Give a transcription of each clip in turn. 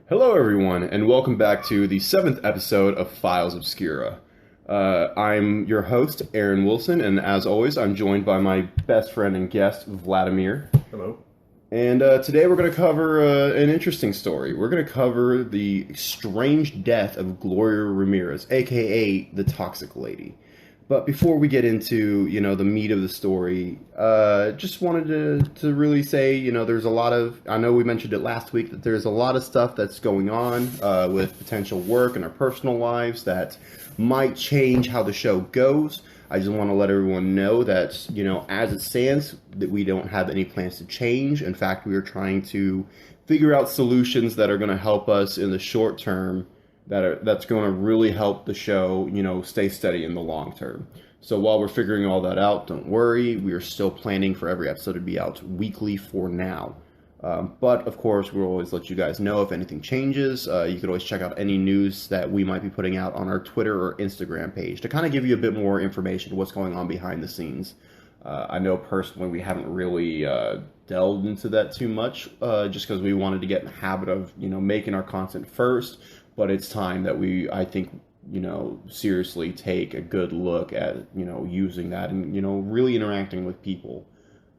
Hello, everyone, and welcome back to the 7th episode of Files Obscura. I'm your host, Aaron Wilson, and as always, I'm joined by my best friend and guest, Vladimir. Hello. And today we're going to cover an interesting story. We're going to cover the strange death of Gloria Ramirez, aka the Toxic Lady. But before we get into, the meat of the story, just wanted to really say, there's a lot of, I know we mentioned it last week, that there's a lot of stuff that's going on with potential work in our personal lives that might change how the show goes. I just want to let everyone know that, as it stands, that we don't have any plans to change. In fact, we are trying to figure out solutions that are going to help us in the short term that's going to really help the show, stay steady in the long term. So while we're figuring all that out, don't worry. We are still planning for every episode to be out weekly for now. But, of course, we'll always let you guys know if anything changes. You could always check out any news that we might be putting out on our Twitter or Instagram page to kind of give you a bit more information what's going on behind the scenes. I know personally we haven't really delved into that too much just because we wanted to get in the habit of, making our content first. But it's time that I think, seriously take a good look at, using that and, really interacting with people.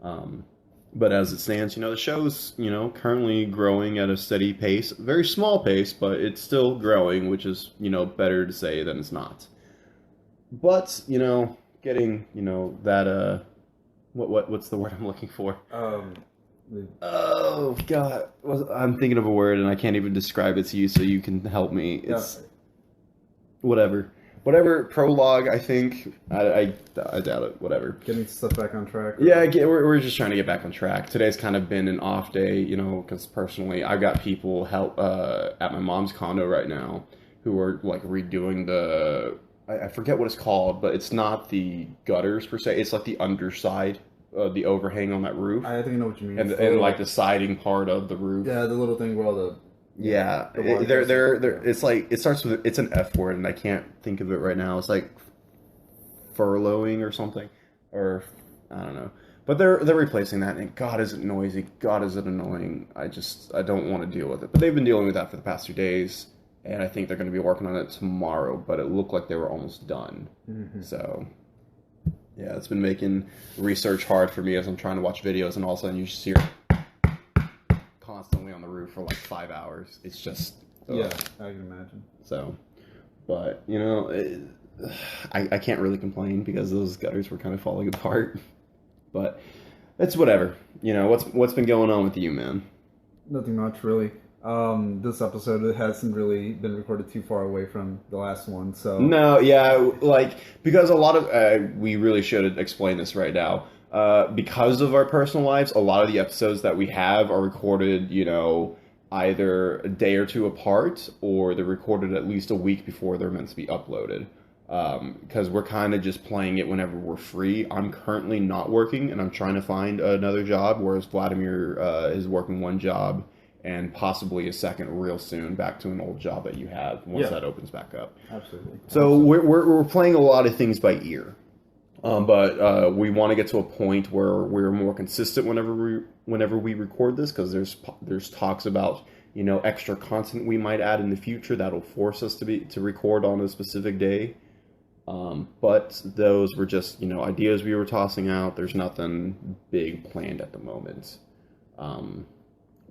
But as it stands, the show's, currently growing at a steady pace, a very small pace, but it's still growing, which is, better to say than it's not. But, getting, that, what's the word I'm looking for? Oh, God. I'm thinking of a word and I can't even describe it to you, so you can help me. It's whatever. Whatever, prologue, I think. I doubt it. Whatever. Getting stuff back on track? Yeah, we're just trying to get back on track. Today's kind of been an off day, because personally, I've got people help at my mom's condo right now who are, like, redoing I forget what it's called, but it's not the gutters, per se. It's, like, the underside. The overhang on that roof. I think I know what you mean. And like the siding part of the roof. Yeah, the little thing where all the... Yeah. It's like, it starts with, it's an F word and I can't think of it right now. It's like furloughing or something. Or, I don't know. But they're replacing that and God is it noisy. God is it annoying. I don't want to deal with it. But they've been dealing with that for the past 2 days. And I think they're going to be working on it tomorrow. But it looked like they were almost done. Mm-hmm. So... yeah, it's been making research hard for me as I'm trying to watch videos, and all of a sudden you just hear constantly on the roof for like 5 hours. It's just... yeah, I can imagine. So, but, I can't really complain because those gutters were kind of falling apart. But it's whatever. What's been going on with you, man? Nothing much, really. This episode hasn't really been recorded too far away from the last one, so... No, yeah, because a lot of... we really should explain this right now. Because of our personal lives, a lot of the episodes that we have are recorded, either a day or two apart, or they're recorded at least a week before they're meant to be uploaded. Because we're kind of just playing it whenever we're free. I'm currently not working, and I'm trying to find another job, whereas Vladimir is working one job, and possibly a second real soon, back to an old job that you have once that opens back up. Absolutely. So we're playing a lot of things by ear, but we want to get to a point where we're more consistent whenever we record this, because there's talks about extra content we might add in the future that'll force us to record on a specific day. But those were just ideas we were tossing out. There's nothing big planned at the moment.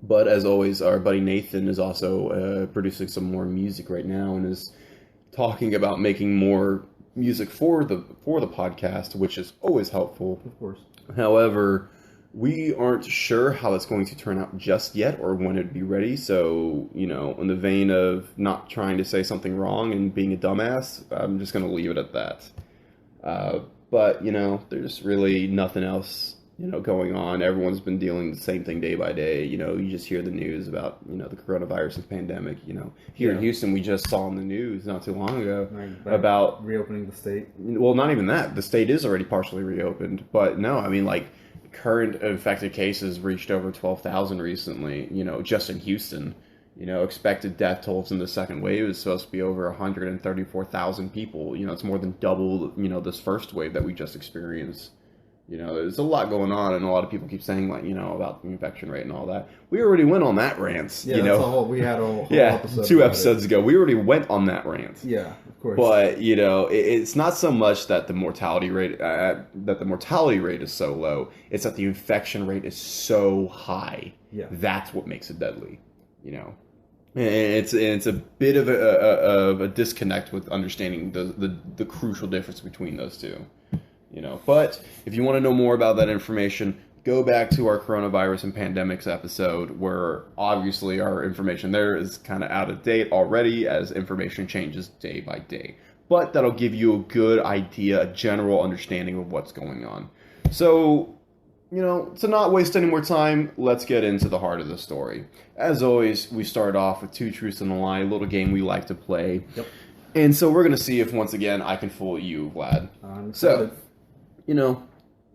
But as always, our buddy Nathan is also producing some more music right now and is talking about making more music for the podcast, which is always helpful. Of course. However, we aren't sure how it's going to turn out just yet or when it'd be ready. So, in the vein of not trying to say something wrong and being a dumbass, I'm just going to leave it at that. But, there's really nothing else going on. Everyone's been dealing the same thing day by day. You just hear the news about, the coronavirus and pandemic. Here in Houston, we just saw in the news not too long ago about reopening the state. Well, not even that. The state is already partially reopened. But no, current infected cases reached over 12,000 recently, just in Houston. Expected death tolls in the second wave is supposed to be over 134,000 people. It's more than double, this first wave that we just experienced. You know, there's a lot going on, and a lot of people keep saying, like, you know, about the infection rate and all that. We already went on that rant. Yeah, you know? we had a whole episode. 2 episodes ago, we already went on that rant. Yeah, of course. But you know, it's not so much that the mortality rate is so low; it's that the infection rate is so high. Yeah, that's what makes it deadly. You know, and it's a bit of a disconnect with understanding the crucial difference between those two. You know, but if you want to know more about that information, go back to our coronavirus and pandemics episode, where obviously our information there is kind of out of date already, as information changes day by day. But that'll give you a good idea, a general understanding of what's going on. So, you know, to not waste any more time, let's get into the heart of the story. As always, we start off with 2 truths and a lie, a little game we like to play. Yep. And so we're going to see if, once again, I can fool you, Vlad. So, you know,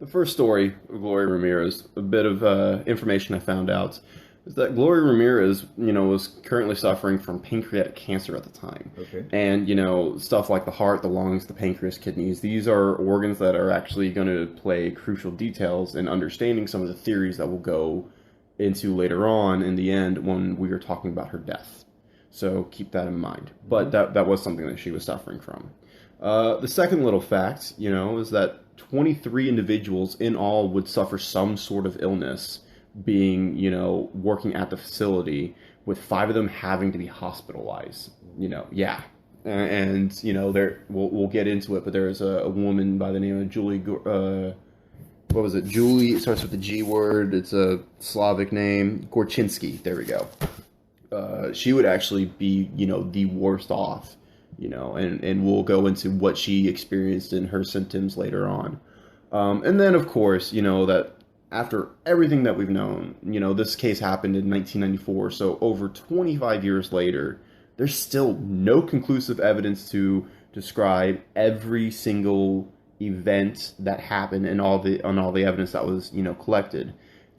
the first story of Gloria Ramirez, a bit of information I found out, is that Gloria Ramirez, you know, was currently suffering from pancreatic cancer at the time. Okay. And, you know, stuff like the heart, the lungs, the pancreas, kidneys, these are organs that are actually going to play crucial details in understanding some of the theories that we'll go into later on in the end when we are talking about her death. So keep that in mind. But that was something that she was suffering from. The second little fact, you know, is that 23 individuals in all would suffer some sort of illness being, you know, working at the facility, with 5 of them having to be hospitalized. You know, yeah. And you know, we'll get into it, but there's a woman by the name of Julie, what was it? Julie, it starts with the G word. It's a Slavic name. Gorchinsky. There we go. She would actually be, you know, the worst off. You know, and we'll go into what she experienced in her symptoms later on. And then, of course, you know, that after everything that we've known, you know, this case happened in 1994, so over 25 years later, there's still no conclusive evidence to describe every single event that happened and all the evidence that was, you know, collected.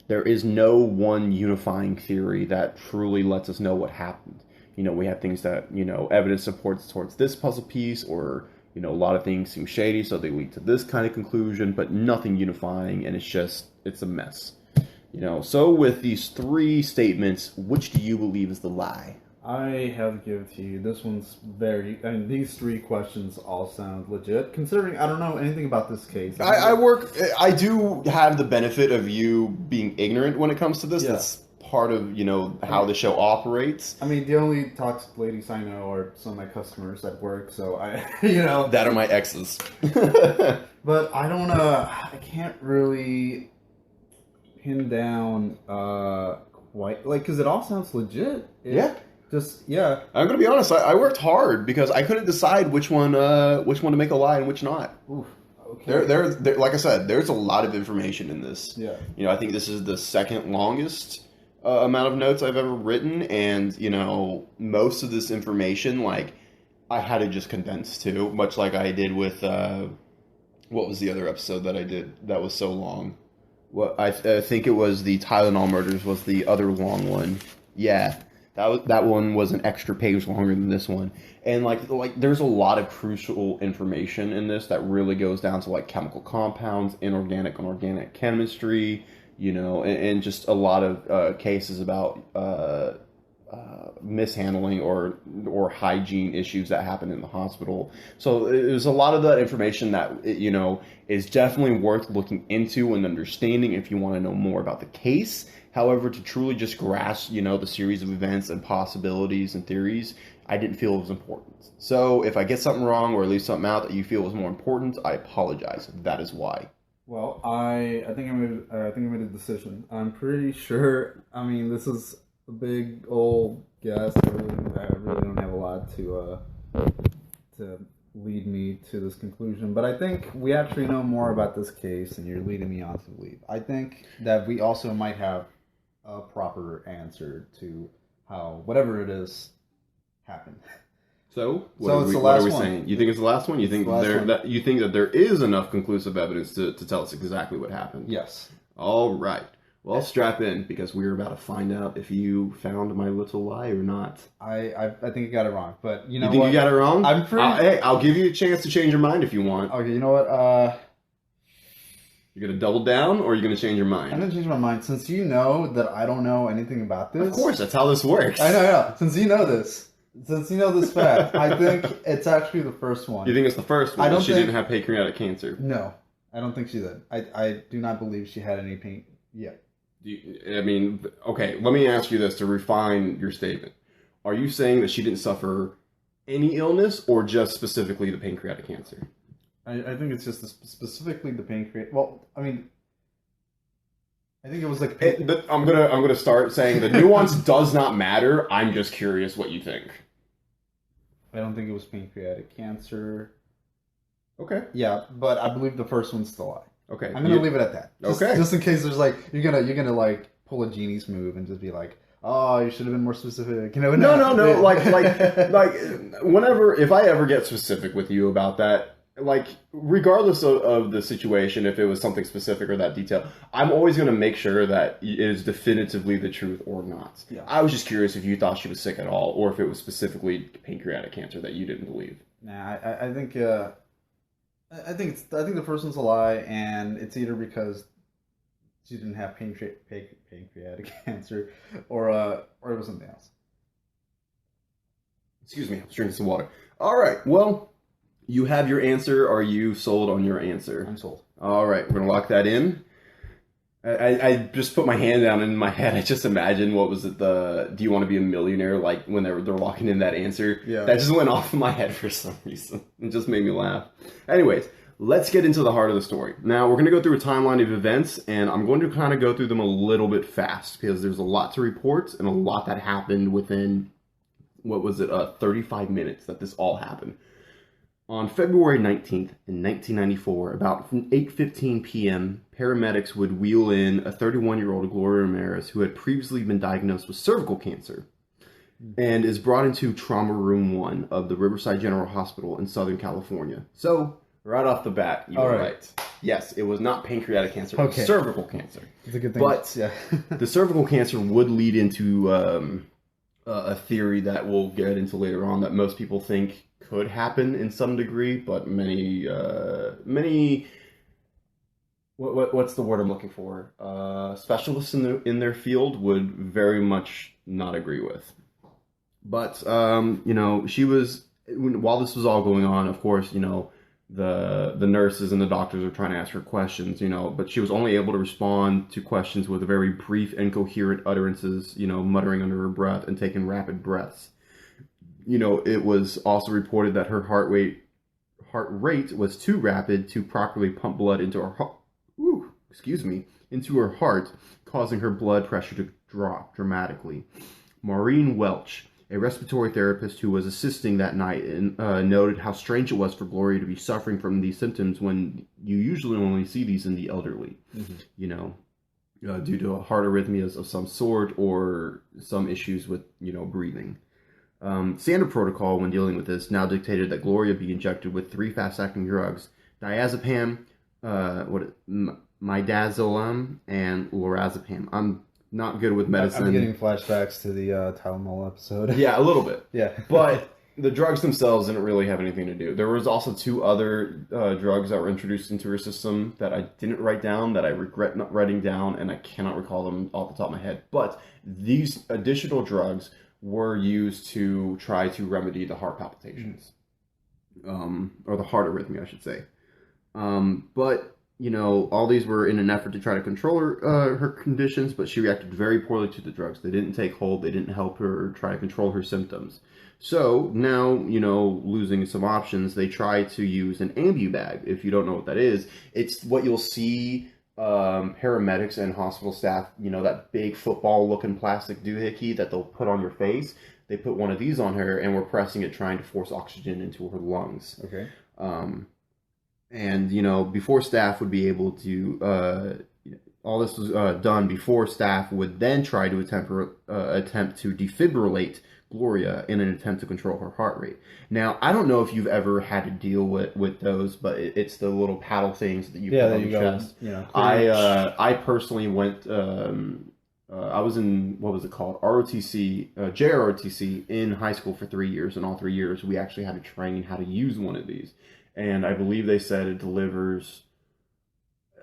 There is no one unifying theory that truly lets us know what happened. You know, we have things that, you know, evidence supports towards this puzzle piece, or, you know, a lot of things seem shady, so they lead to this kind of conclusion, but nothing unifying, and it's a mess. You know, so with these 3 statements, which do you believe is the lie? I have to give it to you. This one's these 3 questions all sound legit, considering I don't know anything about this case. I do have the benefit of you being ignorant when it comes to this. Yeah. That's part of, you know, how the show operates. I mean, the only toxic ladies I know are some of my customers at work, so I, you know. That are my exes. But I don't, I can't really pin down quite, like, because it all sounds legit. Yeah. Yeah. I'm gonna be honest. I worked hard because I couldn't decide which one to make a lie and which not. Oof. Okay. There, like I said, there's a lot of information in this. Yeah. You know, I think this is the second longest amount of notes I've ever written, and you know, most of this information, like, I had to just condense too, much like I did with what was the other episode that I did that was so long? Well, I think it was the Tylenol murders was the other long one. Yeah. That one was an extra page longer than this one. And like there's a lot of crucial information in this that really goes down to like chemical compounds, inorganic and organic chemistry, you know, and just a lot of cases about mishandling or hygiene issues that happen in the hospital. So there's a lot of that information that, you know, is definitely worth looking into and understanding if you want to know more about the case. However, to truly just grasp, you know, the series of events and possibilities and theories, I didn't feel it was important. So if I get something wrong or leave something out that you feel was more important, I apologize. That is why. Well, I think I made a decision. I'm pretty sure. I mean, this is a big old guess. I really don't have a lot to lead me to this conclusion, but I think we actually know more about this case, and you're leading me on to believe. I think that we also might have a proper answer to how whatever it is happened. So what are we saying? You think it's the last one? You think you think that there is enough conclusive evidence to tell us exactly what happened? Yes. All right. Well, strap in, because we're about to find out if you found my little lie or not. I think you got it wrong, but you know you got it wrong? I'm pretty. Hey, I'll give you a chance to change your mind if you want. Okay, you know what? You're gonna double down, or are you gonna change your I'm mind? gonna change my mind since you know that I don't know anything about this. Of course, that's how this works. I know. Since you know this fact, I think it's actually the first one. You think it's the first one? I don't She think- didn't have pancreatic cancer. No, I don't think she did. I do not believe she had any pain. Yeah. I mean, okay. Let me ask you this to refine your statement. Are you saying that she didn't suffer any illness, or just specifically the pancreatic cancer? I think it's just specifically the pancreas. Well, I mean, I think it was like. I'm gonna start saying the nuance does not matter. I'm just curious what you think. I don't think it was pancreatic cancer. Okay. Yeah, but I believe the first one's the lie. Okay. I'm gonna leave it at that. Okay. Just in case there's like you're gonna like pull a genie's move and just be like, oh, you should have been more specific. You know? No. like whenever, if I ever get specific with you about that, like regardless of the situation, if it was something specific or that detail, I'm always going to make sure that it is definitively the truth or not. Yeah. I was just curious if you thought she was sick at all, or if it was specifically pancreatic cancer that you didn't believe. Nah, I think the first one's a lie, and it's either because she didn't have pancreatic cancer, or it was something else. Excuse me, I was drinking some water. All right, well, you have your answer. Are you sold on your answer? I'm sold. All right, we're gonna lock that in. I just put my hand down, and in my head I just imagine, what was it, do you want to be a millionaire, like when they're locking in that answer? Yeah. That just went off in my head for some reason. It just made me laugh. Anyways, let's get into the heart of the story. Now, we're going to go through a timeline of events, and I'm going to kind of go through them a little bit fast, because there's a lot to report, and a lot that happened within, 35 minutes that this all happened. On February 19th, in 1994, about 8:15 p.m., paramedics would wheel in a 31-year-old Gloria Ramirez who had previously been diagnosed with cervical cancer and is brought into Trauma Room 1 of the Riverside General Hospital in Southern California. So, right off the bat, you were right. Yes, it was not pancreatic cancer, it was cervical cancer. It's a good thing. But yeah. the cervical cancer would lead into a theory that we'll get into later on that most people think could happen in some degree, but many what's the word I'm looking for? Specialists in their field would very much not agree with. But she was, while this was all going on, of course, the nurses and the doctors are trying to ask her questions, but she was only able to respond to questions with very brief, incoherent utterances, muttering under her breath and taking rapid breaths. It was also reported that her heart rate was too rapid to properly pump blood into her heart, causing her blood pressure to drop dramatically. Maureen Welch, a respiratory therapist who was assisting that night, noted how strange it was for Gloria to be suffering from these symptoms when you usually only see these in the elderly, due to heart arrhythmias of some sort or some issues with, breathing. Standard protocol when dealing with this now dictated that Gloria be injected with 3 fast-acting drugs: diazepam, midazolam, and lorazepam. I'm not good with medicine. I'm getting flashbacks to the Tylenol episode. Yeah, a little bit. Yeah. But the drugs themselves didn't really have anything to do. There was also 2 other drugs that were introduced into her system that I didn't write down, that I regret not writing down, and I cannot recall them off the top of my head. But these additional drugs were used to try to remedy the heart palpitations, or the heart arrhythmia, I should say. But all these were in an effort to try to control her conditions, but she reacted very poorly to the drugs. They didn't take hold. They didn't help her try to control her symptoms. So now, losing some options, they try to use an ambu bag. If you don't know what that is, it's what you'll see paramedics and hospital staff, that big football-looking plastic doohickey that they'll put on your face. They put one of these on her, and we're pressing it, trying to force oxygen into her lungs. Okay. And, before staff would be able to, all this was done before staff would then try to attempt to defibrillate Gloria in an attempt to control her heart rate. Now, I don't know if you've ever had to deal with those, but it's the little paddle things that you put on your chest. I personally went, I was in, what was it called? ROTC, JROTC in high school for 3 years, and all 3 years we actually had to train how to use one of these. And I believe they said it delivers,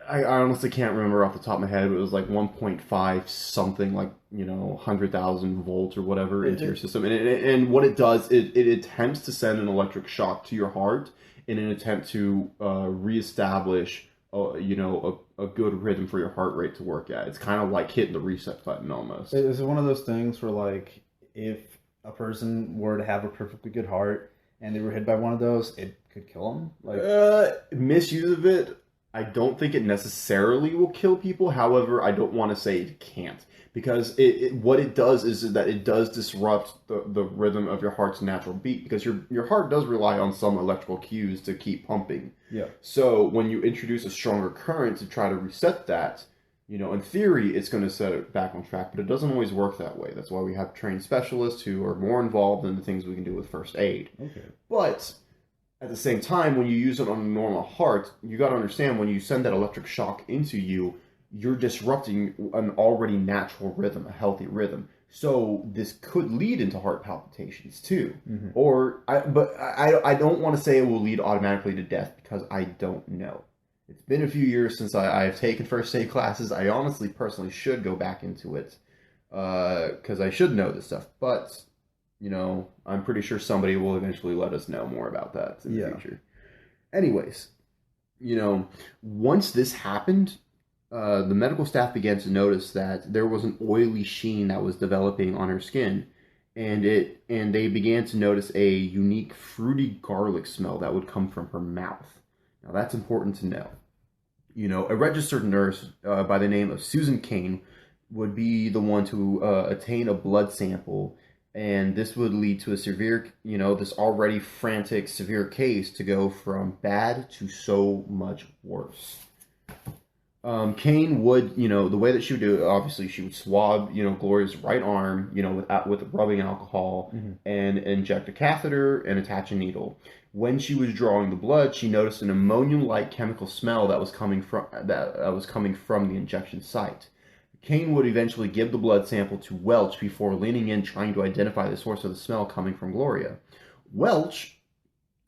I honestly can't remember off the top of my head. It was like 1.5 something, like 100,000 volts or whatever into your system. And what it does, it attempts to send an electric shock to your heart in an attempt to reestablish, a good rhythm for your heart rate to work at. It's kind of like hitting the reset button almost. Is it one of those things where, like, if a person were to have a perfectly good heart and they were hit by one of those, it could kill them? Like, Misuse of it, I don't think it necessarily will kill people. However, I don't want to say it can't. Because what it does is that it does disrupt the rhythm of your heart's natural beat. Because your heart does rely on some electrical cues to keep pumping. yeah. So when you introduce a stronger current to try to reset that, in theory, it's going to set it back on track. But it doesn't always work that way. That's why we have trained specialists who are more involved in the things we can do with first aid. Okay. But at the same time, when you use it on a normal heart, you got to understand when you send that electric shock into you, you're disrupting an already natural rhythm, a healthy rhythm. So this could lead into heart palpitations too. Mm-hmm. But I don't want to say it will lead automatically to death because I don't know. It's been a few years since I've taken first aid classes. I honestly, personally should go back into it because I should know this stuff. But I'm pretty sure somebody will eventually let us know more about that in the future. Anyways, once this happened, the medical staff began to notice that there was an oily sheen that was developing on her skin, and they began to notice a unique fruity garlic smell that would come from her mouth. Now that's important to know. A registered nurse by the name of Susan Kane would be the one to attain a blood sample. And this would lead to a severe, this already frantic, severe case to go from bad to so much worse. Kane would, the way that she would do it, obviously she would swab, Gloria's right arm, with rubbing alcohol and inject a catheter and attach a needle. When she was drawing the blood, she noticed an ammonia-like chemical smell that was coming from the injection site. Kane would eventually give the blood sample to Welch before leaning in trying to identify the source of the smell coming from Gloria. Welch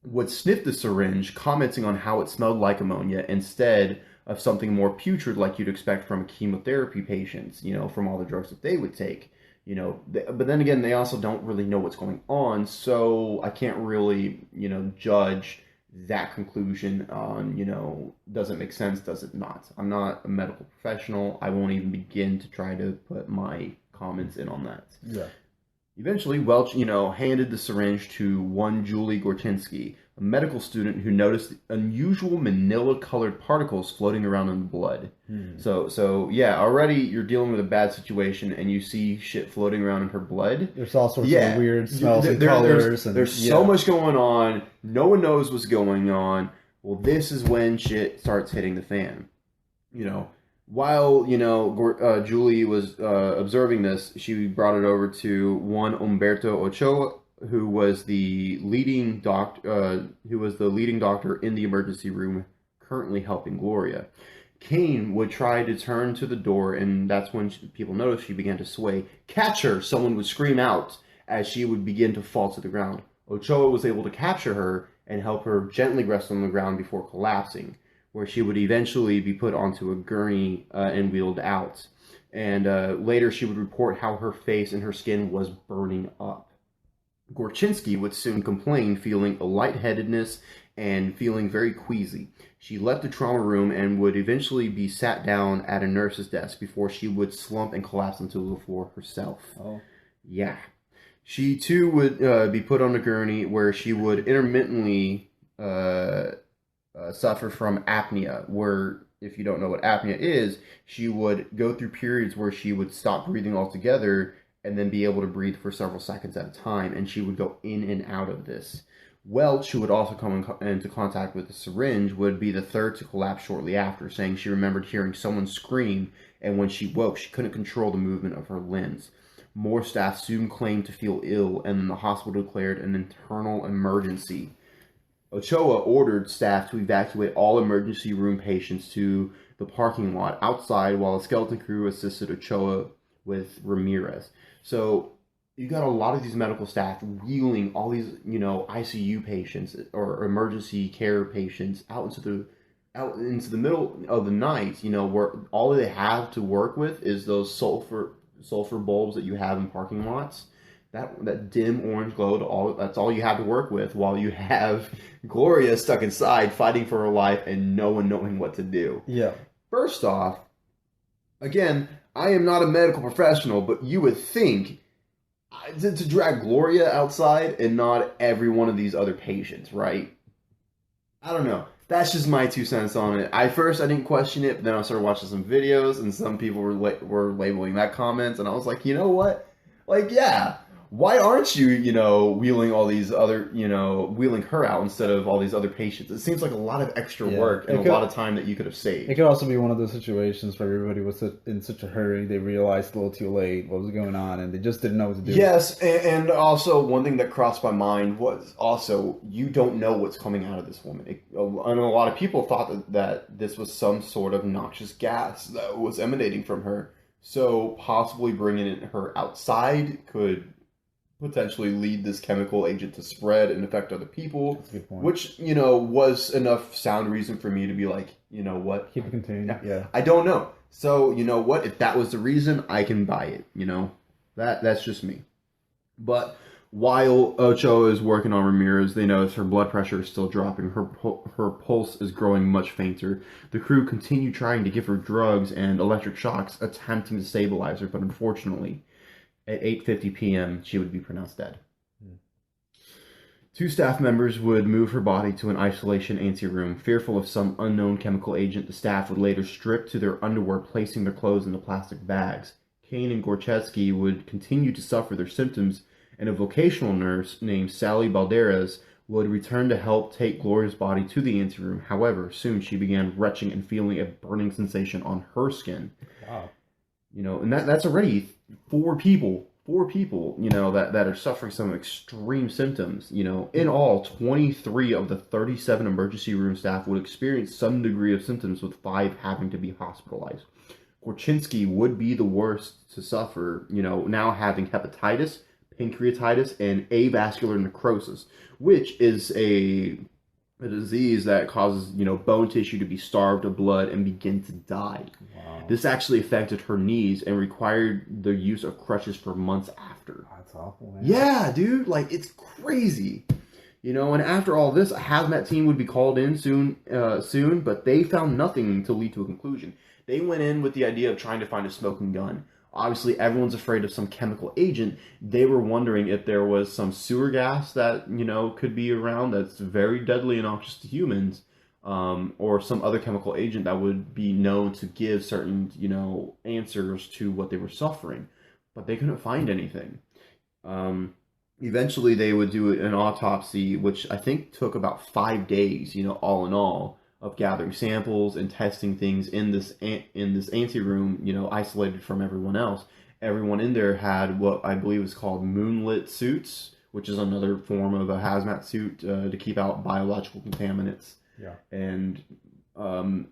would sniff the syringe, commenting on how it smelled like ammonia instead of something more putrid like you'd expect from chemotherapy patients, from all the drugs that they would take. But then again, they also don't really know what's going on, so I can't really, judge that conclusion on, does it make sense, does it not? I'm not a medical professional. I won't even begin to try to put my comments in on that. Yeah. Eventually, Welch, handed the syringe to one Julie Gorchinsky, a medical student who noticed unusual manila-colored particles floating around in the blood. So yeah, already you're dealing with a bad situation, and you see shit floating around in her blood. There's all sorts of weird smells and colors. There's so much going on. No one knows what's going on. Well, this is when shit starts hitting the fan. While, Julie was observing this, she brought it over to one Umberto Ochoa, who was the leading doctor in the emergency room, currently helping Gloria. Kane would try to turn to the door, and that's when people noticed she began to sway. "Catch her!" someone would scream out as she would begin to fall to the ground. Ochoa was able to capture her and help her gently rest on the ground before collapsing, where she would eventually be put onto a gurney and wheeled out. And later she would report how her face and her skin was burning up. Gorchinsky would soon complain, feeling a lightheadedness and feeling very queasy. She left the trauma room and would eventually be sat down at a nurse's desk before she would slump and collapse onto the floor herself. Oh. Yeah. She too would be put on a gurney where she would intermittently suffer from apnea, where, if you don't know what apnea is, she would go through periods where she would stop breathing altogether and then be able to breathe for several seconds at a time, and she would go in and out of this. Welch, who would also come into contact with the syringe, would be the third to collapse shortly after, saying she remembered hearing someone scream, and when she woke, she couldn't control the movement of her limbs. More staff soon claimed to feel ill, and the hospital declared an internal emergency. Ochoa ordered staff to evacuate all emergency room patients to the parking lot outside while a skeleton crew assisted Ochoa with Ramirez. So you got a lot of these medical staff wheeling all these, ICU patients or emergency care patients out into the out into the middle of the night, where all they have to work with is those sulfur bulbs that you have in parking lots. That dim orange glow, that's all you have to work with, while you have Gloria stuck inside fighting for her life and no one knowing what to do. Yeah. First off, again, I am not a medical professional, but you would think to drag Gloria outside and not every one of these other patients, right? I don't know. That's just my 2 cents on it. I didn't question it, but then I started watching some videos, and some people were labeling that comments, and I was like, you know what? Like, yeah, why aren't you, wheeling all these other, wheeling her out instead of all these other patients? It seems like a lot of extra work and a lot of time that you could have saved. It could also be one of those situations where everybody was in such a hurry, they realized a little too late what was going on, and they just didn't know what to do. Yes, and also one thing that crossed my mind was also, you don't know what's coming out of this woman. And a lot of people thought that this was some sort of noxious gas that was emanating from her. So possibly bringing her outside could potentially lead this chemical agent to spread and affect other people. That's a good point. Which, was enough sound reason for me to be like, you know what? Keep it contained. Yeah. I don't know. So, you know what? If that was the reason, I can buy it, That's just me. But while Ocho is working on Ramirez, they notice her blood pressure is still dropping. Her pulse is growing much fainter. The crew continue trying to give her drugs and electric shocks, attempting to stabilize her, but unfortunately, at 8:50 p.m., she would be pronounced dead. 2 staff members would move her body to an isolation anteroom. Fearful of some unknown chemical agent, the staff would later strip to their underwear, placing their clothes into plastic bags. Kane and Gorchetsky would continue to suffer their symptoms, and a vocational nurse named Sally Balderas would return to help take Gloria's body to the anteroom. However, soon she began retching and feeling a burning sensation on her skin. Wow. And that's already 4 people, that are suffering some extreme symptoms. In all, 23 of the 37 emergency room staff would experience some degree of symptoms, with 5 having to be hospitalized. Gorchinsky would be the worst to suffer, now having hepatitis, pancreatitis, and avascular necrosis, which is a disease that causes, bone tissue to be starved of blood and begin to die. Wow. This actually affected her knees and required the use of crutches for months after. That's awful, man. Yeah, dude, it's crazy. And after all this, a hazmat team would be called in soon, but they found nothing to lead to a conclusion. They went in with the idea of trying to find a smoking gun. Obviously, everyone's afraid of some chemical agent. They were wondering if there was some sewer gas that, could be around that's very deadly and noxious to humans, or some other chemical agent that would be known to give certain, answers to what they were suffering. But they couldn't find anything. Eventually, they would do an autopsy, which I think took about 5 days, all in all, of gathering samples and testing things in this anteroom, isolated from everyone else. Everyone in there had what I believe is called moonlit suits, which is another form of a hazmat suit to keep out biological contaminants. Yeah. And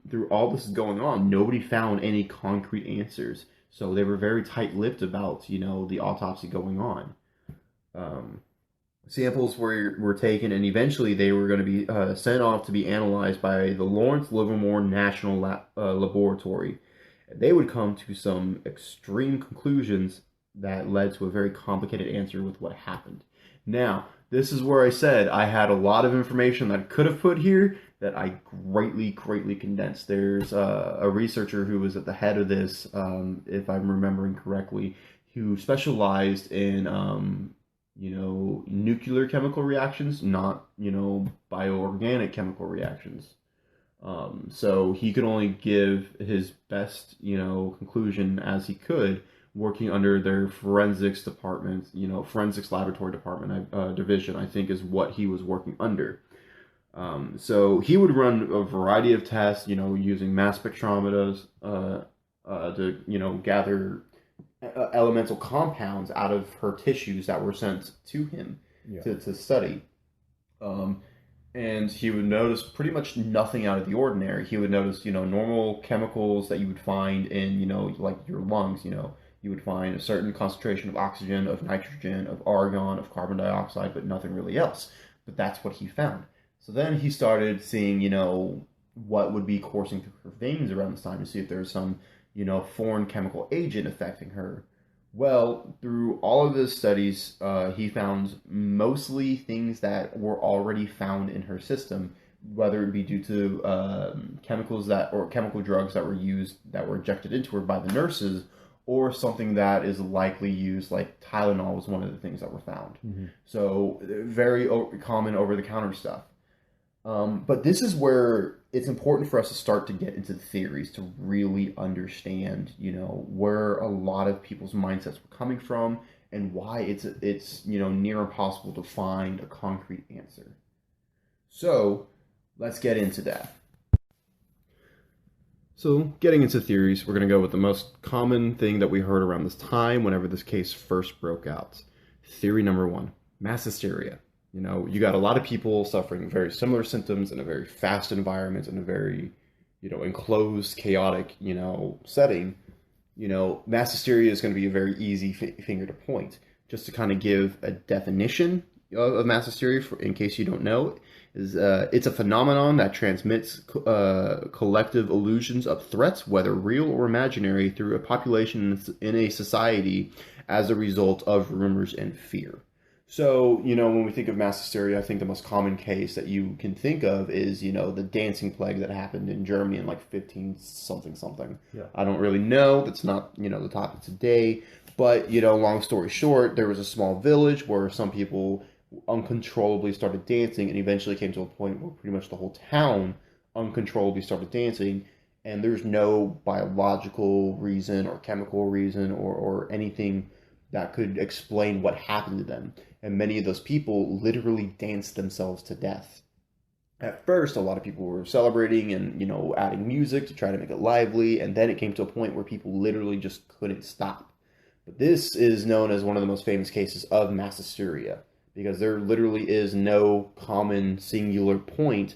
through all this going on, nobody found any concrete answers. So they were very tight-lipped about, the autopsy going on. Samples were taken, and eventually they were going to be sent off to be analyzed by the Lawrence Livermore National Laboratory. They would come to some extreme conclusions that led to a very complicated answer with what happened. Now, this is where I said I had a lot of information that I could have put here that I greatly condensed. There's a researcher who was at the head of this, if I'm remembering correctly, who specialized in nuclear chemical reactions, not, bioorganic chemical reactions. So he could only give his best, conclusion as he could, working under their forensics department, forensics laboratory department, division, I think is what he was working under. So he would run a variety of tests, using mass spectrometers, to, gather elemental compounds out of her tissues that were sent to him to study. And he would notice pretty much nothing out of the ordinary. He would notice, normal chemicals that you would find in, like your lungs, you would find a certain concentration of oxygen, of nitrogen, of argon, of carbon dioxide, but nothing really else. But that's what he found. So then he started seeing, what would be coursing through her veins around this time to see if there's some, foreign chemical agent affecting her. Well, through all of his studies, he found mostly things that were already found in her system, whether it be due to chemical drugs that were used, that were injected into her by the nurses, or something that is likely used, like Tylenol was one of the things that were found. Mm-hmm. So very common over-the-counter stuff. But this is where it's important for us to start to get into the theories to really understand, where a lot of people's mindsets were coming from and why it's near impossible to find a concrete answer. So let's get into that. So getting into theories, we're going to go with the most common thing that we heard around this time whenever this case first broke out. Theory number 1, mass hysteria. You got a lot of people suffering very similar symptoms in a very fast environment, in a very, enclosed, chaotic, setting. Mass hysteria is going to be a very easy finger to point. Just to kind of give a definition of mass hysteria, in case you don't know, is it's a phenomenon that transmits collective illusions of threats, whether real or imaginary, through a population in a society as a result of rumors and fear. So, when we think of mass hysteria, I think the most common case that you can think of is, the dancing plague that happened in Germany in like 15 something. Yeah. I don't really know. That's not, the topic today. But, long story short, there was a small village where some people uncontrollably started dancing and eventually came to a point where pretty much the whole town uncontrollably started dancing. And there's no biological reason or chemical reason or anything that could explain what happened to them. And many of those people literally danced themselves to death. At first, a lot of people were celebrating and, adding music to try to make it lively. And then it came to a point where people literally just couldn't stop. But this is known as one of the most famous cases of mass hysteria, because there literally is no common singular point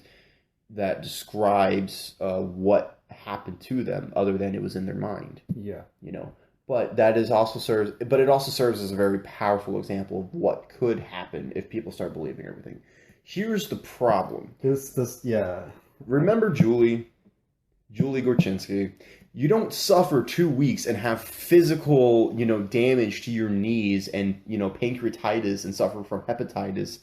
that describes what happened to them other than it was in their mind. Yeah. But it also serves as a very powerful example of what could happen if people start believing everything. Here's the problem. Yeah. Remember Julie Gorchinsky? You don't suffer 2 weeks and have physical, damage to your knees and, pancreatitis and suffer from hepatitis,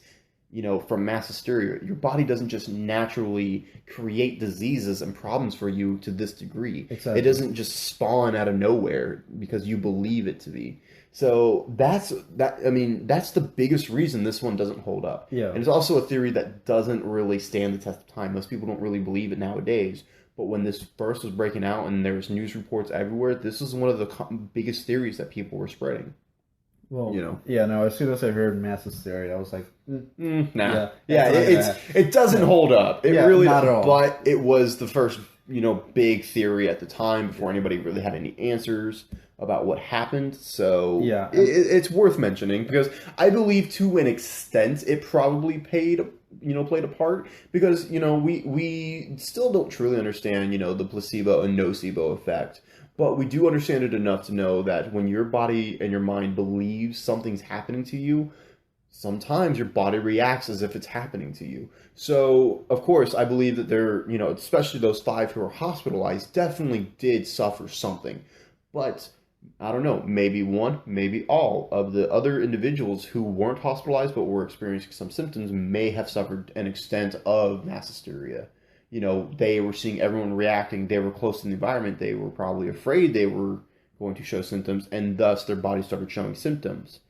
from mass hysteria. Your body doesn't just naturally create diseases and problems for you to this degree. Exactly. It doesn't just spawn out of nowhere because you believe it to be. So that's the biggest reason this one doesn't hold up. Yeah. And it's also a theory that doesn't really stand the test of time. Most people don't really believe it nowadays. But when this first was breaking out and there was news reports everywhere, this was one of the biggest theories that people were spreading. Well, yeah, no, as soon as I heard mass hysteria, I was like, nah. It doesn't hold up. It really, not at all. But it was the first, big theory at the time before anybody really had any answers about what happened. So yeah, it's worth mentioning because I believe to an extent it probably played a part because, we still don't truly understand, the placebo and nocebo effect. But we do understand it enough to know that when your body and your mind believes something's happening to you, sometimes your body reacts as if it's happening to you. So, of course, I believe that there, especially those 5 who were hospitalized, definitely did suffer something. But, I don't know, maybe one, maybe all of the other individuals who weren't hospitalized but were experiencing some symptoms may have suffered an extent of mass hysteria. They were seeing everyone reacting. They were close to the environment. They were probably afraid they were going to show symptoms, and thus their body started showing symptoms.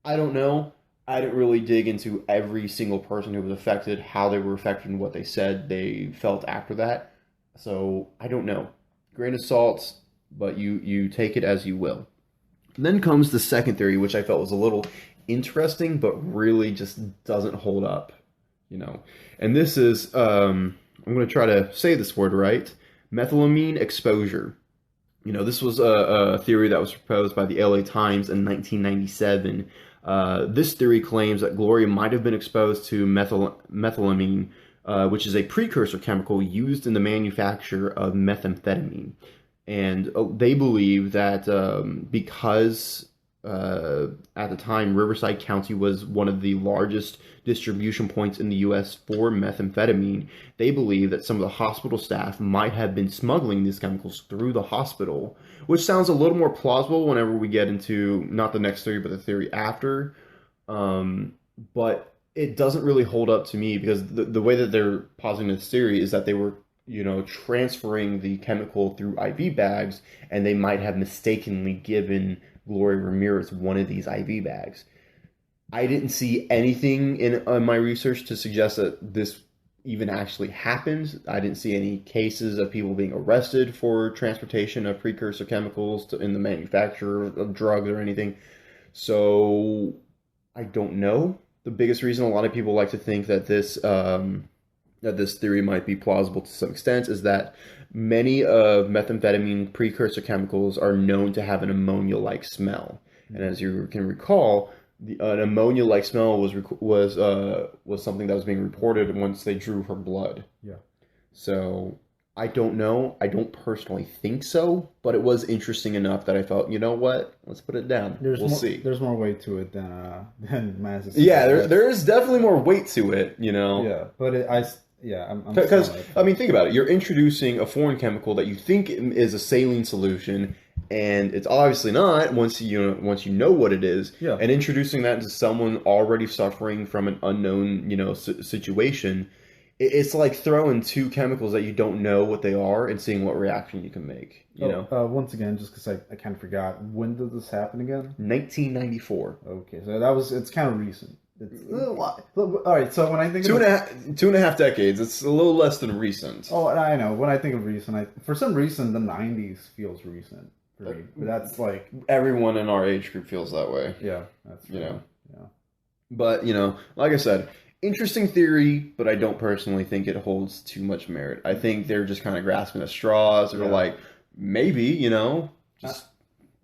I don't know. I didn't really dig into every single person who was affected, how they were affected, and what they said they felt after that. So, I don't know. Grain of salt, but you take it as you will. And then comes the second theory, which I felt was a little interesting, but really just doesn't hold up. And this is... I'm going to try to say this word right. Methylamine exposure. This was a theory that was proposed by the LA Times in 1997. This theory claims that Gloria might have been exposed to methylamine, which is a precursor chemical used in the manufacture of methamphetamine. And they believe that because at the time, Riverside County was one of the largest distribution points in the U.S. for methamphetamine. They believe that some of the hospital staff might have been smuggling these chemicals through the hospital, which sounds a little more plausible whenever we get into not the next theory, but the theory after. But it doesn't really hold up to me because the way that they're positing this theory is that they were, transferring the chemical through IV bags, and they might have mistakenly given Gloria Ramirez one of these IV bags. I didn't see anything in my research to suggest that this even actually happened. I didn't see any cases of people being arrested for transportation of precursor chemicals in the manufacture of drugs or anything. So I don't know. The biggest reason a lot of people like to think that this theory might be plausible to some extent is that many of methamphetamine precursor chemicals are known to have an ammonia-like smell, and as you can recall, an ammonia-like smell was something that was being reported once they drew her blood. Yeah. So I don't know. I don't personally think so, but it was interesting enough that I felt, you know what? Let's put it down. We'll see. There's more weight to it than Madison. Yeah, there is definitely more weight to it, Yeah, but because think about it. You're introducing a foreign chemical that you think is a saline solution, and it's obviously not once you know what it is. Yeah. And introducing that to someone already suffering from an unknown situation, it's like throwing two chemicals that you don't know what they are and seeing what reaction you can make. Once again, just because I kind of forgot, when did this happen again? 1994. Okay, so it's kind of recent. All right, so when I think two and a half decades, it's a little less than recent. Oh, I know. When I think of recent, for some reason the 90s feels recent for me. But that's like everyone in our age group feels that way. Yeah, that's true. Yeah. But like I said, interesting theory, but I don't personally think it holds too much merit. I think they're just kind of grasping at straws. Or like maybe just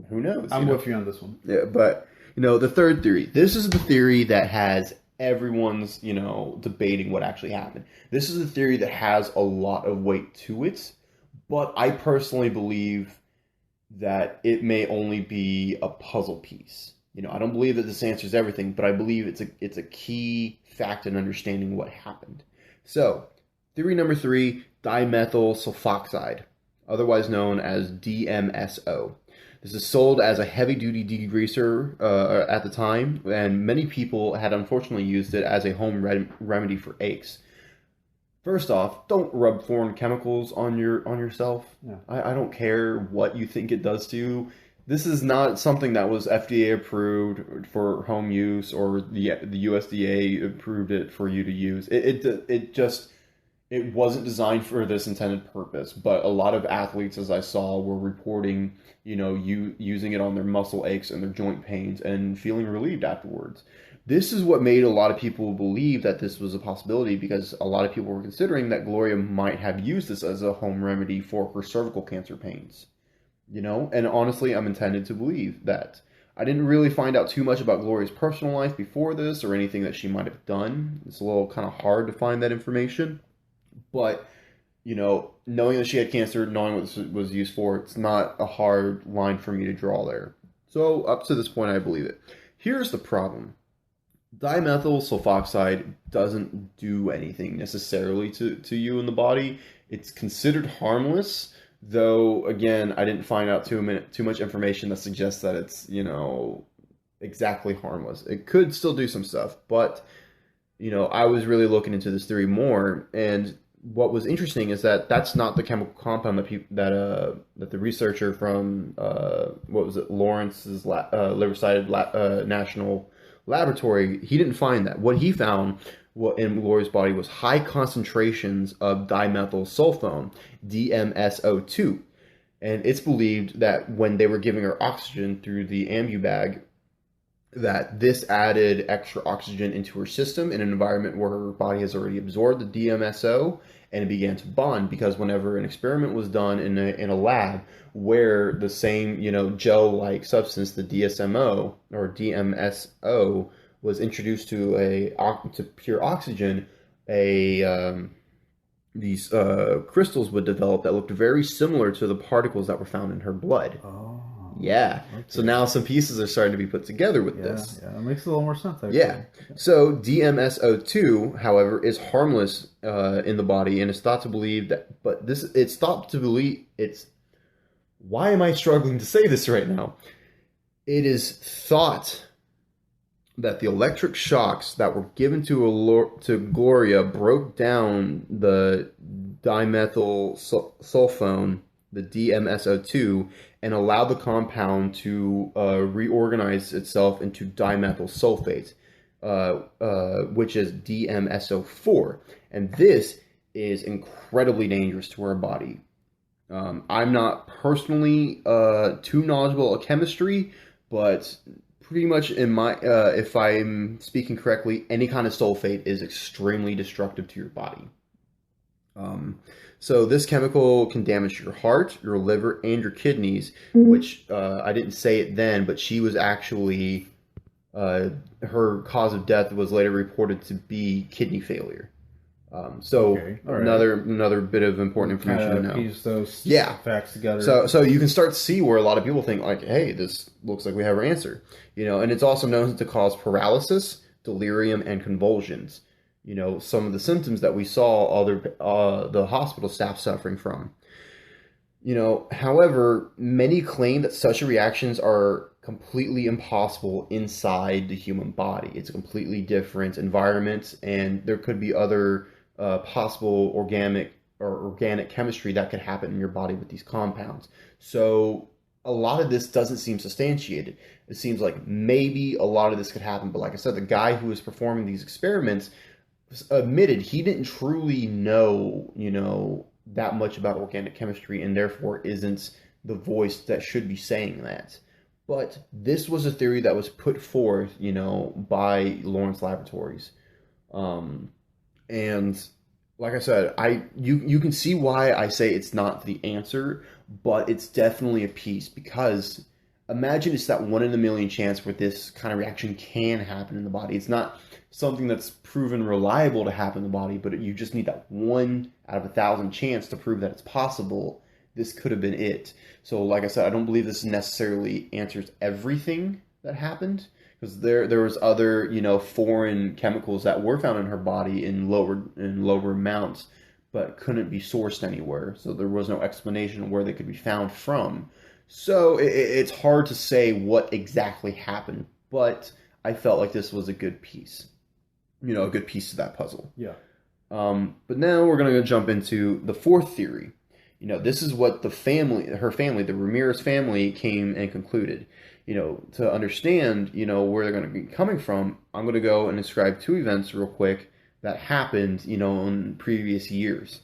who knows. I'm with you on this one. Yeah, but. The third theory. This is the theory that has everyone's, debating what actually happened. This is the theory that has a lot of weight to it, but I personally believe that it may only be a puzzle piece. I don't believe that this answers everything, but I believe it's a key fact in understanding what happened. So, theory number 3, dimethyl sulfoxide, otherwise known as DMSO. This is sold as a heavy-duty degreaser at the time, and many people had unfortunately used it as a home remedy for aches. First off, don't rub foreign chemicals on yourself. Yeah. I don't care what you think it does to you. This is not something that was FDA approved for home use, or the USDA approved it for you to use. It wasn't designed for this intended purpose, but a lot of athletes, as I saw, were reporting, using it on their muscle aches and their joint pains and feeling relieved afterwards. This is what made a lot of people believe that this was a possibility, because a lot of people were considering that Gloria might have used this as a home remedy for her cervical cancer pains. And honestly, I'm intended to believe that. I didn't really find out too much about Gloria's personal life before this or anything that she might have done. It's a little kind of hard to find that information. But, knowing that she had cancer, knowing what this was used for, it's not a hard line for me to draw there. So, up to this point, I believe it. Here's the problem. Dimethyl sulfoxide doesn't do anything necessarily to you in the body. It's considered harmless, though, again, I didn't find out too much information that suggests that it's, exactly harmless. It could still do some stuff, but, I was really looking into this theory more, and what was interesting is that that's not the chemical compound that the researcher from Lawrence's Riverside National Laboratory, he didn't find that. What he found in Gloria's body was high concentrations of dimethyl sulfone, DMSO2, and it's believed that when they were giving her oxygen through the ambu bag, that this added extra oxygen into her system in an environment where her body has already absorbed the DMSO, and it began to bond, because whenever an experiment was done in a lab where the same, gel-like substance, the DSMO or DMSO, was introduced to pure oxygen, these crystals would develop that looked very similar to the particles that were found in her blood. Oh. Yeah. Okay. So now some pieces are starting to be put together with this. Yeah, it makes a little more sense. Actually. Yeah. So DMSO2, however, is harmless in the body, and it's thought to believe that. But it's thought to believe it's. Why am I struggling to say this right now? It is thought that the electric shocks that were given to Gloria broke down the dimethyl sulfone, the DMSO2, and allowed the compound to reorganize itself into dimethyl sulfate, which is DMSO4. And this is incredibly dangerous to our body. I'm not personally too knowledgeable of chemistry, but pretty much in my, if I'm speaking correctly, any kind of sulfate is extremely destructive to your body. So this chemical can damage your heart, your liver, and your kidneys, which I didn't say it then, but she was actually, her cause of death was later reported to be kidney failure. Okay. Right. Another bit of important information to know. Piece those facts together. So you can start to see where a lot of people think like, hey, this looks like we have our answer. And it's also known to cause paralysis, delirium, and convulsions. Some of the symptoms that we saw the hospital staff suffering from. However, many claim that such reactions are completely impossible inside the human body. It's a completely different environment, and there could be other possible organic chemistry that could happen in your body with these compounds. So a lot of this doesn't seem substantiated. It seems like maybe a lot of this could happen, but like I said, the guy who was performing these experiments admitted he didn't truly know, that much about organic chemistry, and therefore isn't the voice that should be saying that. But this was a theory that was put forth, by Lawrence Laboratories. And like I said, you can see why I say it's not the answer, but it's definitely a piece, because imagine it's that 1 in a million chance where this kind of reaction can happen in the body. It's not something that's proven reliable to happen in the body, but you just need that 1 out of 1,000 chance to prove that it's possible. This could have been it. So like I said, I don't believe this necessarily answers everything that happened, because there was other, foreign chemicals that were found in her body in lower amounts, but couldn't be sourced anywhere. So there was no explanation of where they could be found from. So it's hard to say what exactly happened, but I felt like this was a good piece. A good piece of that puzzle. Yeah. But now we're going to jump into the fourth theory. This is what her family, the Ramirez family, came and concluded. To understand, where they're going to be coming from, I'm going to go and describe 2 events real quick that happened, in previous years.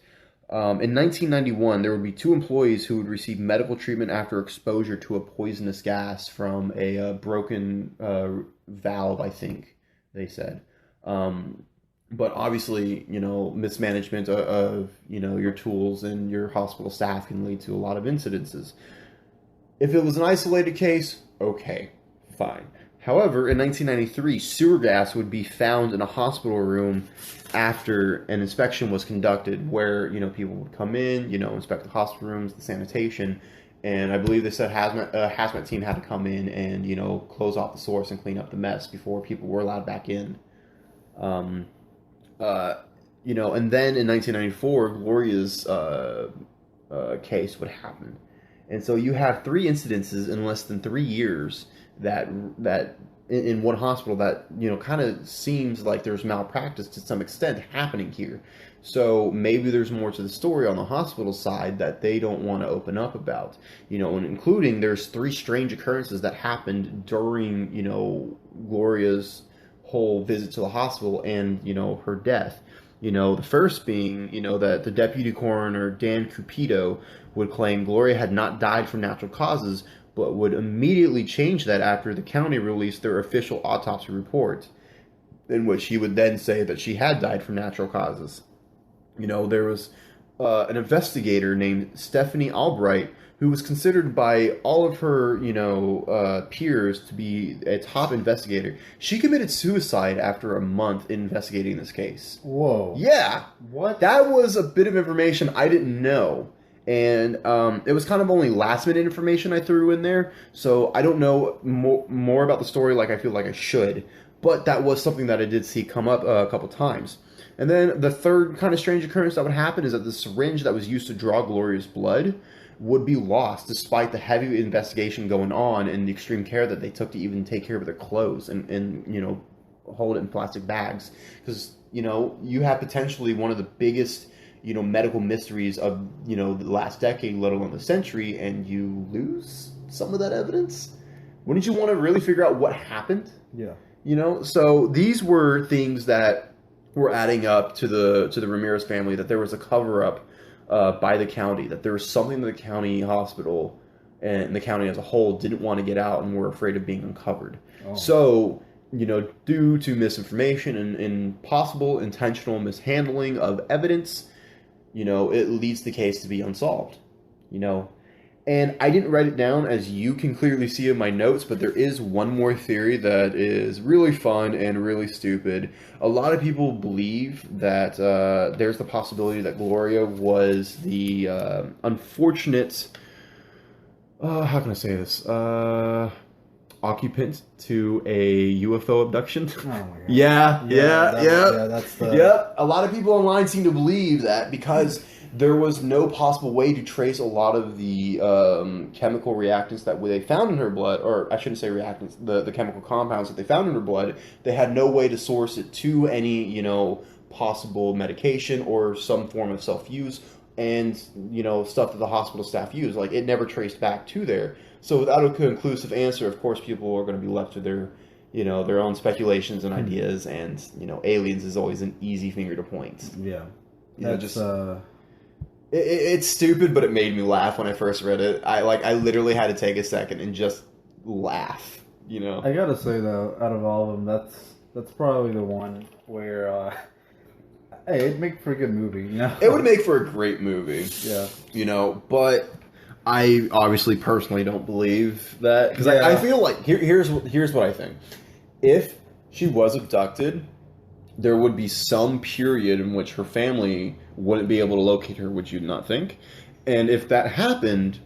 In 1991, there would be 2 employees who would receive medical treatment after exposure to a poisonous gas from a broken valve, I think they said. But obviously, mismanagement of, your tools and your hospital staff can lead to a lot of incidences. If it was an isolated case, okay, fine. However, in 1993, sewer gas would be found in a hospital room after an inspection was conducted where, people would come in, inspect the hospital rooms, the sanitation, and I believe they said hazmat team had to come in and, close off the source and clean up the mess before people were allowed back in. And then in 1994, Gloria's case would happen. And so you have 3 incidences in less than 3 years that in one hospital that, kind of seems like there's malpractice to some extent happening here. So maybe there's more to the story on the hospital side that they don't want to open up about, and including there's 3 strange occurrences that happened during, Gloria's whole visit to the hospital and, her death. The first being, that the deputy coroner, Dan Cupido, would claim Gloria had not died from natural causes, but would immediately change that after the county released their official autopsy report, in which he would then say that she had died from natural causes. There was an investigator named Stephanie Albright, who was considered by all of her, peers to be a top investigator. She committed suicide after a month investigating this case. Whoa. Yeah. What? That was a bit of information I didn't know. And it was kind of only last minute information I threw in there, so I don't know more about the story like I feel like I should. But that was something that I did see come up a couple times. And then the third kind of strange occurrence that would happen is that the syringe that was used to draw Gloria's blood would be lost despite the heavy investigation going on and the extreme care that they took to even take care of their clothes and hold it in plastic bags. Because, you have potentially one of the biggest medical mysteries of, the last decade, let alone the century, and you lose some of that evidence? Wouldn't you want to really figure out what happened? Yeah. So these were things that were adding up to the Ramirez family, that there was a cover-up by the county, that there was something that the county hospital and the county as a whole didn't want to get out and were afraid of being uncovered. Oh. So, due to misinformation and possible intentional mishandling of evidence, it leads the case to be unsolved, And I didn't write it down, as you can clearly see in my notes, but there is one more theory that is really fun and really stupid. A lot of people believe that there's the possibility that Gloria was the unfortunate, how can I say this, occupant to a UFO abduction. Oh my God. Yeah. That's the... Yep. A lot of people online seem to believe that because there was no possible way to trace a lot of the chemical reactants that they found in her blood, or I shouldn't say reactants, the chemical compounds that they found in her blood. They had no way to source it to any, possible medication or some form of self-use and, stuff that the hospital staff used. Like, it never traced back to there. So without a conclusive answer, of course, people are going to be left to their, their own speculations and ideas, and, aliens is always an easy finger to point. Yeah. It's stupid, but it made me laugh when I first read it. I literally had to take a second and just laugh, I gotta say, though, out of all of them, that's probably the one where, hey, it'd make for a good movie, It would make for a great movie. Yeah. But I obviously personally don't believe that, because I feel like here's what I think. If she was abducted, there would be some period in which her family wouldn't be able to locate her, would you not think? And if that happened,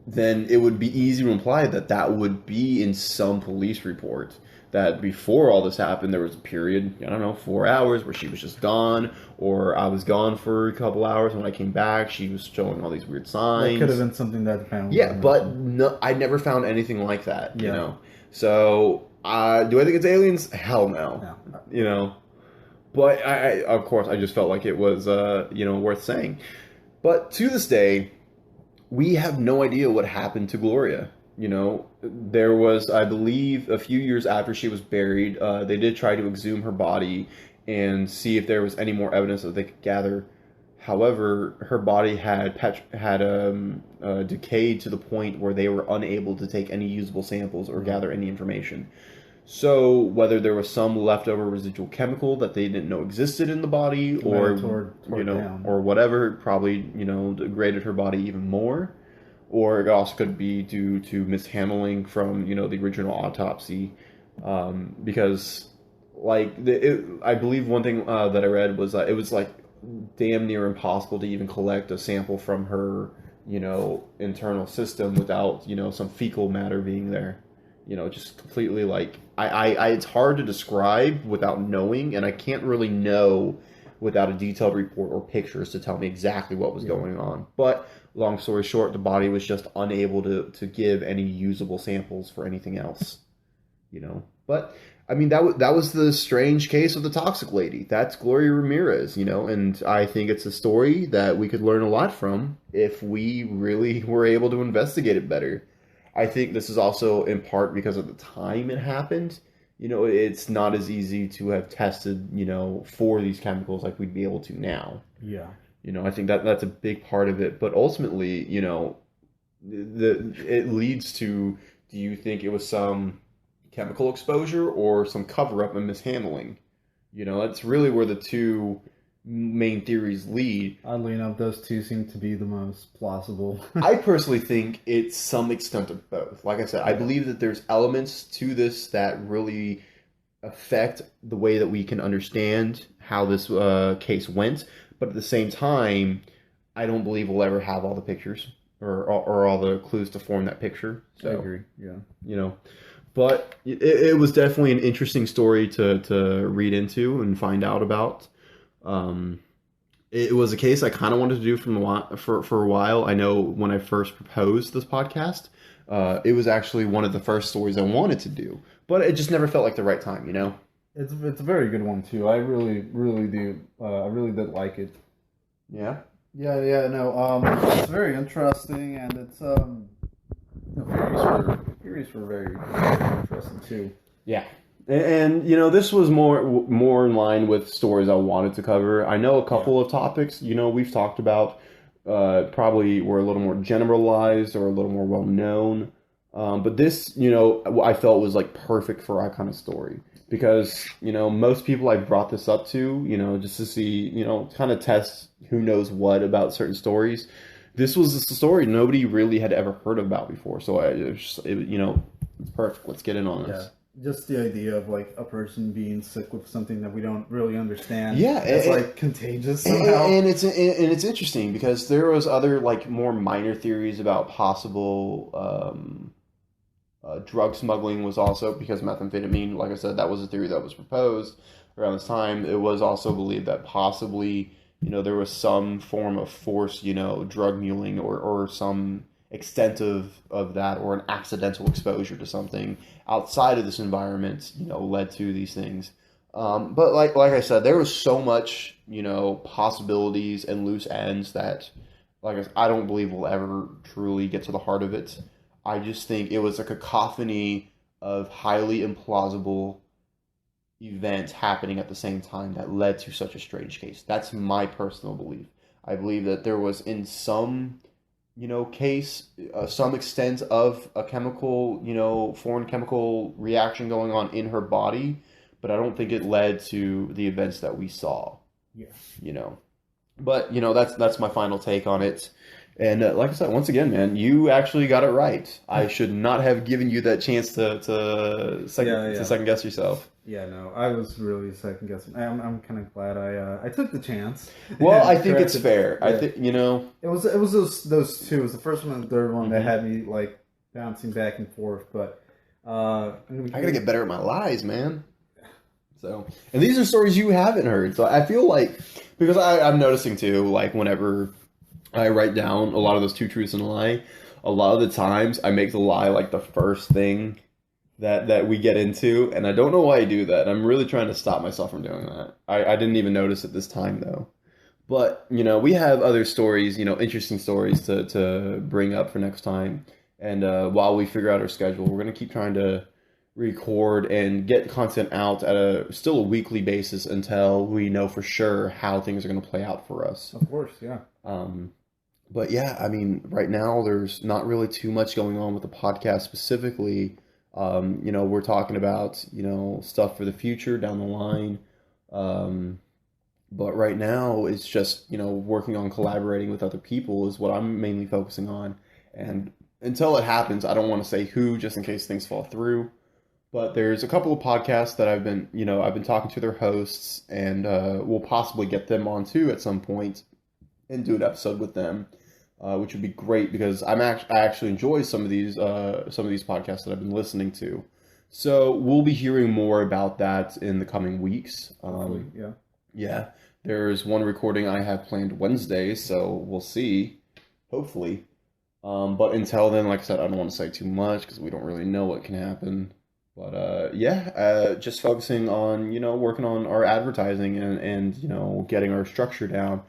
then it would be easy to imply that would be in some police report. That before all this happened, there was a period, 4 hours where she was just gone, or I was gone for a couple hours. When I came back, she was showing all these weird signs. That could have been something that the family... Yeah, but no, I never found anything like that, So, do I think it's aliens? Hell no. But I of course, I just felt like it was, worth saying. But to this day, we have no idea what happened to Gloria. There was, I believe, a few years after she was buried, they did try to exhume her body and see if there was any more evidence that they could gather. However, her body had decayed to the point where they were unable to take any usable samples or gather any information. So whether there was some leftover residual chemical that they didn't know existed in the body, or or whatever, probably degraded her body even more. Or it also could be due to mishandling from, the original autopsy. Because, I believe one thing that I read was it was, damn near impossible to even collect a sample from her, internal system without, some fecal matter being there. Just completely, it's hard to describe without knowing, and I can't really know without a detailed report or pictures to tell me exactly what was going on. But long story short, the body was just unable to give any usable samples for anything else, But, I mean, that was the strange case of the toxic lady. That's Gloria Ramirez, and I think it's a story that we could learn a lot from if we really were able to investigate it better. I think this is also in part because of the time it happened. It's not as easy to have tested, for these chemicals like we'd be able to now. Yeah. I think that's a big part of it. But ultimately, it leads to, do you think it was some chemical exposure or some cover-up and mishandling? That's really where the two main theories lead. Oddly enough, those two seem to be the most plausible. I personally think it's some extent of both. Like I said, I believe that there's elements to this that really affect the way that we can understand how this case went. But at the same time, I don't believe we'll ever have all the pictures or all the clues to form that picture. So, I agree. Yeah. you know, but it was definitely an interesting story to read into and find out about. Um, it was a case I kind of wanted to do for a while. I know when I first proposed this podcast, it was actually one of the first stories I wanted to do, but it just never felt like the right time, you know? It's a very good one too. I really do. I really did like it. Yeah. Yeah. No. It's very interesting, and it's the theories were very interesting too. Yeah. And you know, this was more in line with stories I wanted to cover. I know a couple of topics, you know, we've talked about probably were a little more generalized or a little more well known. But this, you know, I felt was like perfect for our kind of story because, you know, most people I brought this up to, you know, just to see, you know, kind of test who knows what about certain stories. This was a story nobody really had ever heard about before. So you know, it's perfect. Let's get in on this. Just the idea of like a person being sick with something that we don't really understand. Yeah, it's like contagious somehow. And it's interesting because there was other like more minor theories about possible drug smuggling was also because methamphetamine, like I said, that was a theory that was proposed around this time. It was also believed that possibly, you know, there was some form of forced, you know, drug muling or some extent of that or an accidental exposure to something outside of this environment, you know, led to these things. But like I said, there was so much, you know, possibilities and loose ends that, like I don't believe we'll ever truly get to the heart of it. I just think it was a cacophony of highly implausible events happening at the same time that led to such a strange case. That's my personal belief. I believe that there was in some, you know, case, some extent of a chemical, you know, foreign chemical reaction going on in her body, but I don't think it led to the events that we saw. Yeah. You know, but you know, that's my final take on it. And like I said, once again, man, you actually got it right. I should not have given you that chance to second guess yourself. Yeah, no, I was really second guessing. I'm kind of glad I took the chance. Well, I think it's fair. Yeah. I think, you know, it was those two. It was the first one and the third one that had me like bouncing back and forth. But I gotta get better at my lies, man. So, and these are stories you haven't heard. So I feel like because I'm noticing too, like whenever I write down a lot of those two truths and a lie, a lot of the times I make the lie like the first thing that we get into, and I don't know why I do that. I'm really trying to stop myself from doing that. I didn't even notice it this time though. But, you know, we have other stories, you know, interesting stories to bring up for next time. And while we figure out our schedule, we're going to keep trying to record and get content out at still a weekly basis until we know for sure how things are going to play out for us. Of course, yeah. But yeah, I mean, right now there's not really too much going on with the podcast specifically. You know, we're talking about, you know, stuff for the future down the line. But right now it's just, you know, working on collaborating with other people is what I'm mainly focusing on. And until it happens, I don't want to say who, just in case things fall through. But there's a couple of podcasts that I've been talking to their hosts, and we'll possibly get them on too at some point and do an episode with them, which would be great because I actually enjoy some of these podcasts that I've been listening to. So we'll be hearing more about that in the coming weeks. Yeah. There's one recording I have planned Wednesday, so we'll see. Hopefully. But until then, like I said, I don't want to say too much because we don't really know what can happen. But just focusing on, you know, working on our advertising and you know, getting our structure down.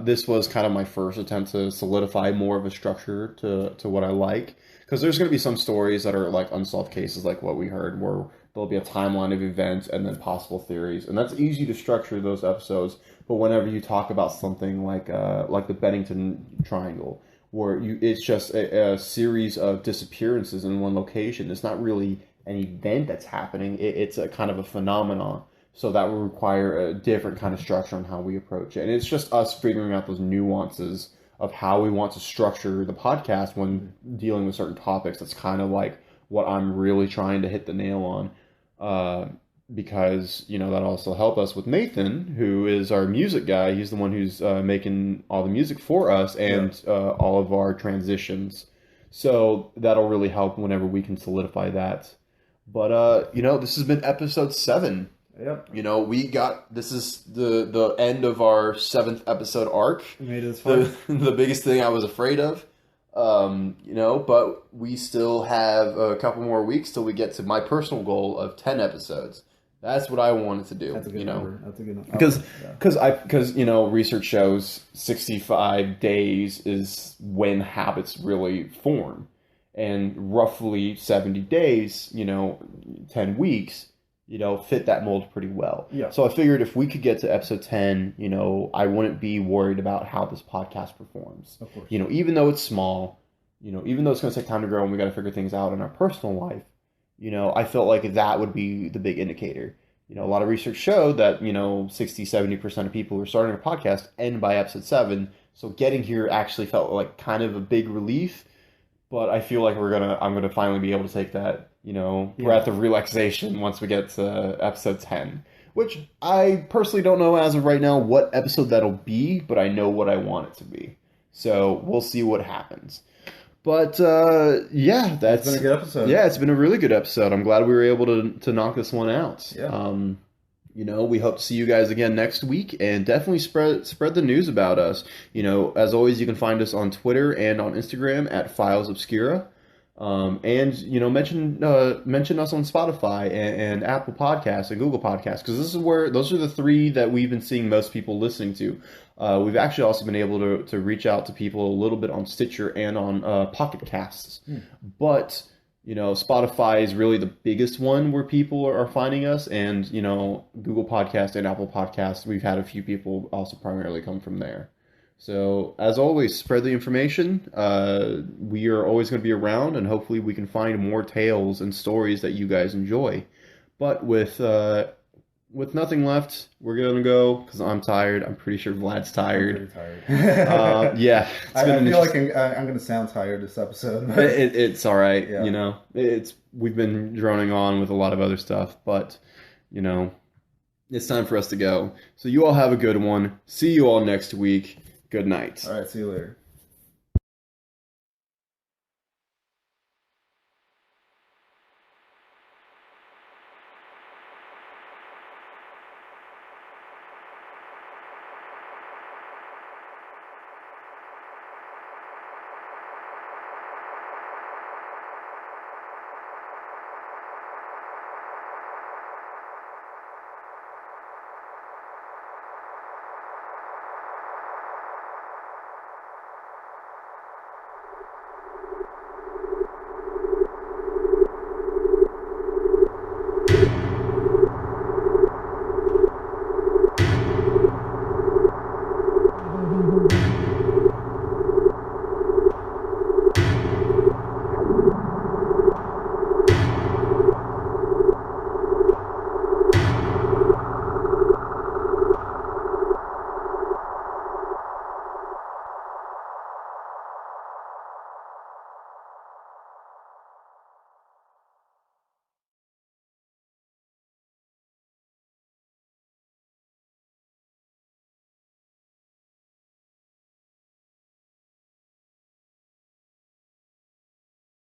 This was kind of my first attempt to solidify more of a structure to what I like. Because there's going to be some stories that are like unsolved cases, like what we heard, where there'll be a timeline of events and then possible theories. And that's easy to structure those episodes. But whenever you talk about something like the Bennington Triangle, where it's just a series of disappearances in one location, it's not really an event that's happening, it's a kind of a phenomenon. So that will require a different kind of structure on how we approach it. And it's just us figuring out those nuances of how we want to structure the podcast when dealing with certain topics. That's kind of like what I'm really trying to hit the nail on. because, that also helped us with Nathan, who is our music guy. He's the one who's making all the music for us and all of our transitions. So that'll really help whenever we can solidify that. But, this has been episode 7. Yep. This is the end of our 7th episode arc. We made it this far. The biggest thing I was afraid of. But we still have a couple more weeks till we get to my personal goal of 10 episodes. That's what I wanted to do. That's a good number. That's a good number. Because research shows 65 days is when habits really form, and roughly 70 days, 10 weeks, fit that mold pretty well. Yeah. So I figured if we could get to episode 10, I wouldn't be worried about how this podcast performs. Of course. Even though it's small, even though it's going to take time to grow and we got to figure things out in our personal life, I felt like that would be the big indicator. A lot of research showed that, 60, 70% of people who are starting a podcast end by episode 7. So getting here actually felt like kind of a big relief. But I feel like I'm going to finally be able to take that, breath of relaxation once we get to episode 10. Which I personally don't know as of right now what episode that'll be, but I know what I want it to be. So we'll see what happens. But, that's... It's been a good episode. Yeah, it's been a really good episode. I'm glad we were able to knock this one out. Yeah. We hope to see you guys again next week, and definitely spread the news about us. As always, you can find us on Twitter and on Instagram at Files Obscura. And mention us on Spotify and Apple Podcasts and Google Podcasts, because those are the 3 that we've been seeing most people listening to. We've actually also been able to reach out to people a little bit on Stitcher and on Pocket Casts. But, Spotify is really the biggest one where people are finding us. And, Google Podcast and Apple Podcasts, we've had a few people also primarily come from there. So, as always, spread the information. We are always going to be around, and hopefully we can find more tales and stories that you guys enjoy. But with nothing left, we're going to go, because I'm tired. I'm pretty sure Vlad's tired. I'm pretty tired. Yeah. I feel like I'm going to sound tired this episode. It's all right. Yeah. We've been droning on with a lot of other stuff, but, it's time for us to go. So you all have a good one. See you all next week. Good night. All right, see you later.